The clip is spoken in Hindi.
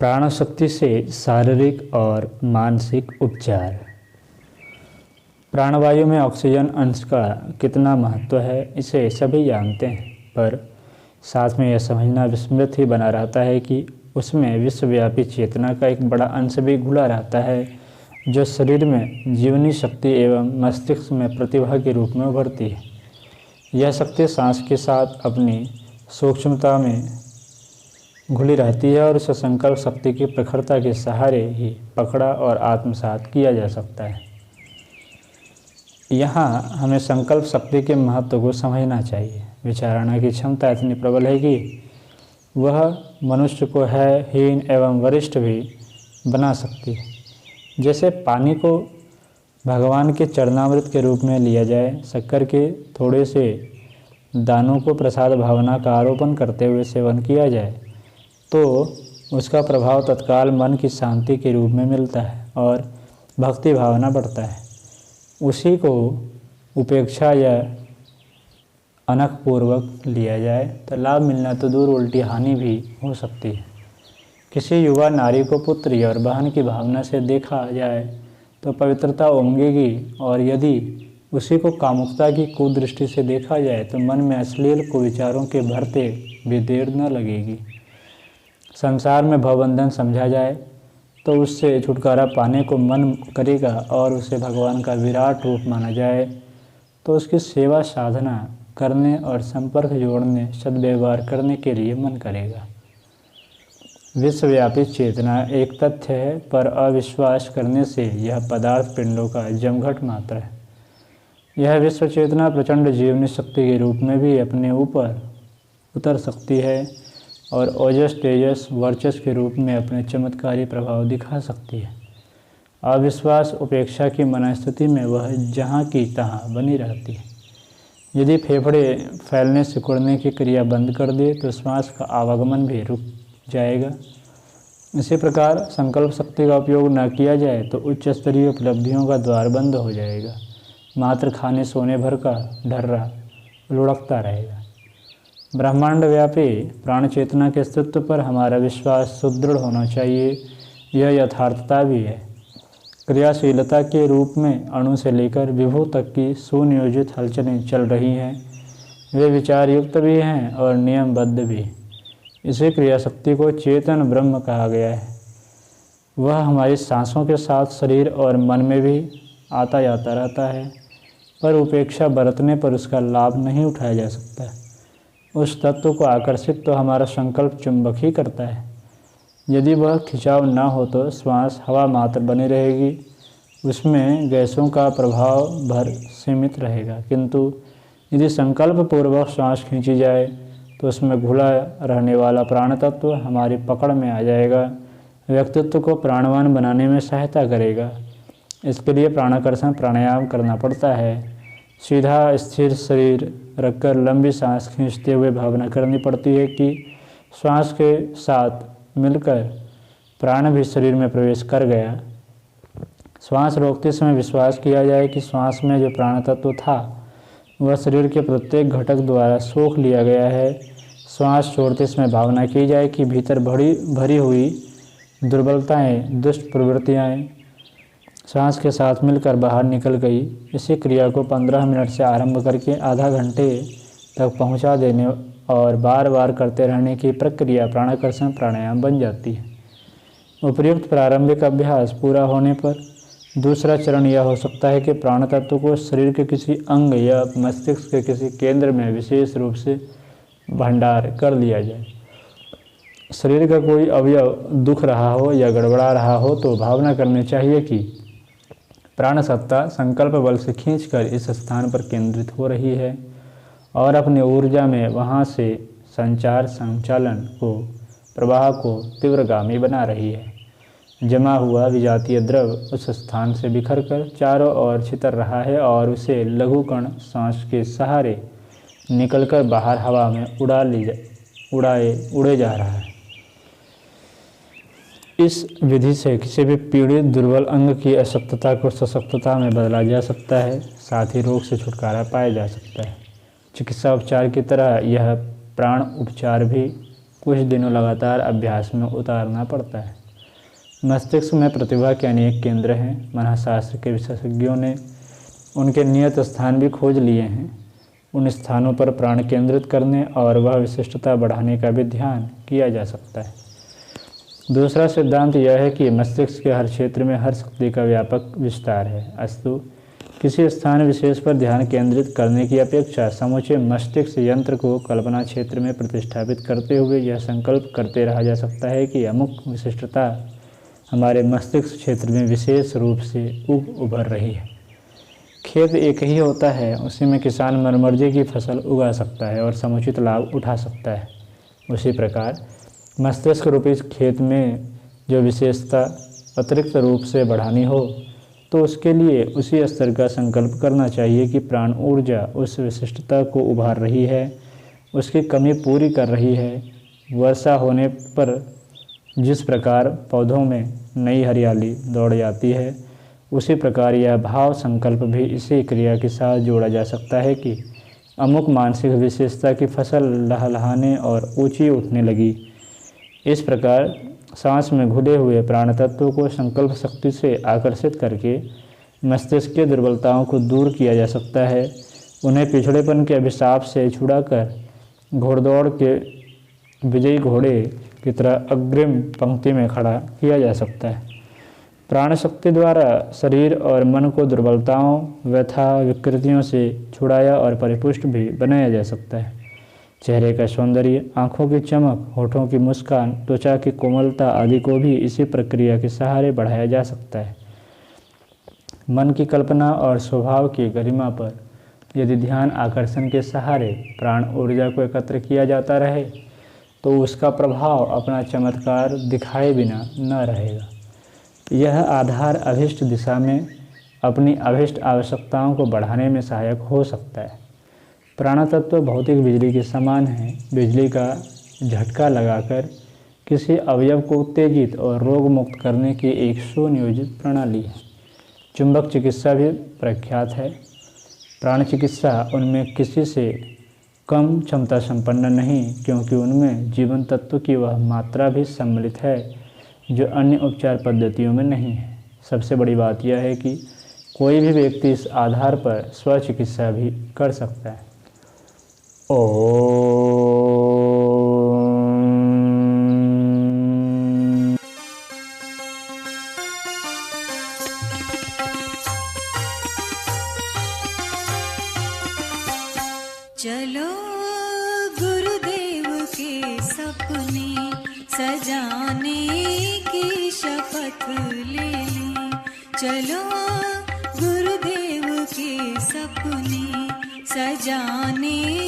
प्राण शक्ति से शारीरिक और मानसिक उपचार। प्राणवायु में ऑक्सीजन अंश का कितना महत्व है इसे सभी जानते हैं, पर साथ में यह समझना विस्मृत ही बना रहता है कि उसमें विश्वव्यापी चेतना का एक बड़ा अंश भी घुला रहता है, जो शरीर में जीवनी शक्ति एवं मस्तिष्क में प्रतिभा के रूप में उभरती है। यह शक्ति सांस के साथ अपनी सूक्ष्मता में घुली रहती है और उसे संकल्प शक्ति की प्रखरता के सहारे ही पकड़ा और आत्मसात किया जा सकता है। यहाँ हमें संकल्प शक्ति के महत्व को समझना चाहिए। विचारणा की क्षमता इतनी प्रबल है कि वह मनुष्य को है हीन एवं वरिष्ठ भी बना सकती है। जैसे पानी को भगवान के चरणामृत के रूप में लिया जाए, शक्कर के थोड़े से दानों को प्रसाद भावना का आरोपण करते हुए सेवन किया जाए तो उसका प्रभाव तत्काल मन की शांति के रूप में मिलता है और भक्ति भावना बढ़ता है। उसी को उपेक्षा या अनखपूर्वक लिया जाए तो लाभ मिलना तो दूर उल्टी हानि भी हो सकती है। किसी युवा नारी को पुत्री और बहन की भावना से देखा जाए तो पवित्रता उमगेगी, और यदि उसी को कामुकता की कुदृष्टि से देखा जाए तो मन में अश्लील कुविचारों के भरते भी देर न लगेगी। संसार में भवबंधन समझा जाए तो उससे छुटकारा पाने को मन करेगा, और उसे भगवान का विराट रूप माना जाए तो उसकी सेवा साधना करने और संपर्क जोड़ने सद्व्यवहार करने के लिए मन करेगा। विश्वव्यापी चेतना एक तथ्य है, पर अविश्वास करने से यह पदार्थ पिंडों का जमघट मात्र है। यह विश्व चेतना प्रचंड जीवनी शक्ति के रूप में भी अपने ऊपर उतर सकती है और ओजस तेजस वर्चस्व के रूप में अपने चमत्कारी प्रभाव दिखा सकती है। अविश्वास उपेक्षा की मनस्थिति में वह जहाँ की तहाँ बनी रहती है। यदि फेफड़े फैलने सिकुड़ने की क्रिया बंद कर दे तो श्वास का आवागमन भी रुक जाएगा। इसी प्रकार संकल्प शक्ति का उपयोग न किया जाए तो उच्च स्तरीय उपलब्धियों का द्वार बंद हो जाएगा। मात्र खाने सोने भर का ढर्रा लुढ़कता रहेगा। ब्रह्मांड व्यापी प्राण चेतना के अस्तित्व पर हमारा विश्वास सुदृढ़ होना चाहिए। यह यथार्थता भी है। क्रियाशीलता के रूप में अणु से लेकर विभू तक की सुनियोजित हलचलें चल रही हैं। वे विचार युक्त भी हैं और नियमबद्ध भी। इसी क्रियाशक्ति को चेतन ब्रह्म कहा गया है। वह हमारी सांसों के साथ शरीर और मन में भी आता जाता रहता है, पर उपेक्षा बरतने पर उसका लाभ नहीं उठाया जा सकता। उस तत्व को आकर्षित तो हमारा संकल्प चुंबक ही करता है। यदि वह खिंचाव न हो तो श्वास हवा मात्र बनी रहेगी, उसमें गैसों का प्रभाव भर सीमित रहेगा। किंतु यदि संकल्प पूर्वक श्वास खींची जाए तो उसमें घुला रहने वाला प्राण तत्व हमारी पकड़ में आ जाएगा, व्यक्तित्व को प्राणवान बनाने में सहायता करेगा। इसके लिए प्राणाकर्षण प्राणायाम करना पड़ता है। सीधा स्थिर शरीर रखकर लंबी सांस खींचते हुए भावना करनी पड़ती है कि श्वास के साथ मिलकर प्राण भी शरीर में प्रवेश कर गया। श्वास रोकते समय विश्वास किया जाए कि श्वास में जो प्राण तत्व था वह शरीर के प्रत्येक घटक द्वारा सोख लिया गया है। श्वास छोड़ते समय भावना की जाए कि भीतर भरी हुई दुर्बलताएं, दुष्ट प्रवृत्तियाँ सांस के साथ मिलकर बाहर निकल गई। इसी क्रिया को 15 मिनट से आरंभ करके आधा घंटे तक पहुंचा देने और बार बार करते रहने की प्रक्रिया प्राणाकर्षण प्राणायाम बन जाती है। उपर्युक्त प्रारंभिक अभ्यास पूरा होने पर दूसरा चरण यह हो सकता है कि प्राण तत्व को शरीर के किसी अंग या मस्तिष्क के किसी केंद्र में विशेष रूप से भंडार कर लिया जाए। शरीर का कोई अवयव दुख रहा हो या गड़बड़ा रहा हो तो भावना करनी चाहिए कि प्राण सत्ता संकल्प बल से खींचकर इस स्थान पर केंद्रित हो रही है और अपनी ऊर्जा में वहाँ से संचालन को प्रवाह को तीव्रगामी बना रही है। जमा हुआ विजातीय द्रव उस स्थान से बिखरकर चारों ओर छितर रहा है और उसे लघु कण सांस के सहारे निकलकर बाहर हवा में उड़े जा रहा है। इस विधि से किसी भी पीड़ित दुर्बल अंग की अशक्तता को सशक्तता में बदला जा सकता है, साथ ही रोग से छुटकारा पाया जा सकता है। चिकित्सा उपचार की तरह यह प्राण उपचार भी कुछ दिनों लगातार अभ्यास में उतारना पड़ता है। मस्तिष्क में प्रतिभा के अनेक केंद्र हैं। मनःशास्त्र के विशेषज्ञों ने उनके नियत स्थान भी खोज लिए हैं। उन स्थानों पर प्राण केंद्रित करने और वह विशिष्टता बढ़ाने का भी ध्यान किया जा सकता है। दूसरा सिद्धांत यह है कि मस्तिष्क के हर क्षेत्र में हर शक्ति का व्यापक विस्तार है। अस्तु किसी स्थान विशेष पर ध्यान केंद्रित करने की अपेक्षा समूचे मस्तिष्क यंत्र को कल्पना क्षेत्र में प्रतिष्ठापित करते हुए यह संकल्प करते रहा जा सकता है कि अमुक विशिष्टता हमारे मस्तिष्क क्षेत्र में विशेष रूप से उभर रही है। खेत एक ही होता है, उसी में किसान मनमर्जी की फसल उगा सकता है और समुचित लाभ उठा सकता है। उसी प्रकार मस्तिष्क रूपी खेत में जो विशेषता अतिरिक्त रूप से बढ़ानी हो तो उसके लिए उसी स्तर का संकल्प करना चाहिए कि प्राण ऊर्जा उस विशिष्टता को उभार रही है, उसकी कमी पूरी कर रही है। वर्षा होने पर जिस प्रकार पौधों में नई हरियाली दौड़ जाती है, उसी प्रकार यह भाव संकल्प भी इसी क्रिया के साथ जोड़ा जा सकता है कि अमुक मानसिक विशेषता की फसल लहलहाने और ऊंची उठने लगी। इस प्रकार सांस में घुले हुए प्राण तत्व को संकल्प शक्ति से आकर्षित करके मस्तिष्क की दुर्बलताओं को दूर किया जा सकता है। उन्हें पिछड़ेपन के अभिशाप से छुड़ाकर घोड़दौड़ के विजयी घोड़े की तरह अग्रिम पंक्ति में खड़ा किया जा सकता है। प्राण शक्ति द्वारा शरीर और मन को दुर्बलताओं, व्यथा, विकृतियों से छुड़ाया और परिपुष्ट भी बनाया जा सकता है। चेहरे का सौंदर्य, आँखों की चमक, होठों की मुस्कान, त्वचा की कोमलता आदि को भी इसी प्रक्रिया के सहारे बढ़ाया जा सकता है। मन की कल्पना और स्वभाव की गरिमा पर यदि ध्यान आकर्षण के सहारे प्राण ऊर्जा को एकत्र किया जाता रहे तो उसका प्रभाव अपना चमत्कार दिखाए बिना न रहेगा। यह आधार अभिष्ट दिशा में अपनी अभिष्ट आवश्यकताओं को बढ़ाने में सहायक हो सकता है। प्राण तत्व भौतिक बिजली के समान है। बिजली का झटका लगाकर किसी अवयव को उत्तेजित और रोग मुक्त करने की एक सुनियोजित प्रणाली है। चुंबक चिकित्सा भी प्रख्यात है। प्राण चिकित्सा उनमें किसी से कम क्षमता संपन्न नहीं, क्योंकि उनमें जीवन तत्व की वह मात्रा भी सम्मिलित है जो अन्य उपचार पद्धतियों में नहीं है। सबसे बड़ी बात यह है कि कोई भी व्यक्ति इस आधार पर स्वचिकित्सा भी कर सकता है। चलो गुरुदेव के सपने सजाने की शपथ ले ली। चलो गुरुदेव के सपने सजाने